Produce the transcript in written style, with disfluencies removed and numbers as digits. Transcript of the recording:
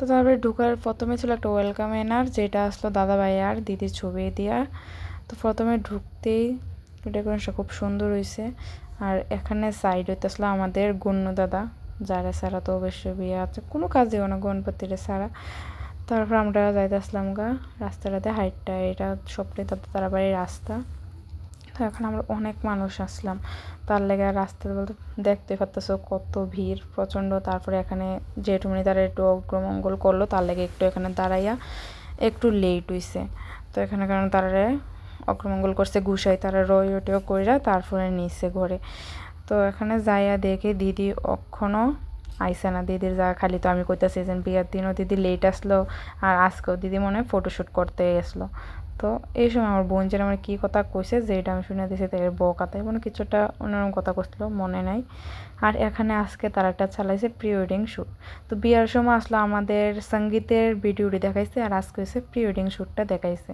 তো তারপরে ঢুকার প্রথমে ছিল একটা ওয়েলকাম এনার, যেটা আসলো দাদা ভাই আর দিদির ছবি দিয়া। তো প্রথমে ঢুকতেই ডেকোরেশনটা খুব সুন্দর হয়েছে। আর এখানে সাইড হইতে আসলো আমাদের গুণ্য দাদা, যারা ছাড়া তো অবশ্যই বিয়ে আছে কোনো কাজ দেবো না গণপতিরে ছাড়া। তারপর আমরা যাইতে আসলাম গা রাস্তাটাতে হাইটটা, এটা সবটাই দাদা তারা বাড়ির রাস্তা। তো এখন আমরা অনেক মানুষ আসলাম, তার লেগে রাস্তা বলতে দেখতে পারতেছো কত ভিড় প্রচণ্ড। তারপরে এখানে জেঠুমনি তারা একটু অগ্রমঙ্গল করলো, তার লেগে একটু এখানে দাঁড়াইয়া একটু লেট হইছে। তো এখানে কারণ তারা অগ্রমঙ্গল করছে গুছাই, তারা রয়টিও কইরা তারপরে নিচে ঘরে। তো এখানে যাইয়া দেখি দিদি অক্ষণও আইসে না। দিদির যা খালি তো আমি কইতাছি যে বিয়ের দিনও দিদি লেট আসলো, আর আজকেও দিদি মনে হয় ফটোশ্যুট করতে আসলো। তো এই সময় আমার বোন যেন আমার কী কথা কইছে যেটা আমি শুনে দিয়েছি তাই বকাতে কোনো কিছুটা অন্যরকম কথা কইছিল মনে নাই। আর এখানে আজকে তারা একটা চালাইছে প্রি ওয়েডিং শ্যুট। তো বিয়ার সময় আসলো আমাদের সঙ্গীতের ভিডিওটি দেখাইছে, আর আজকে হয়েছে প্রি ওয়েডিং শ্যুটটা দেখাইছে।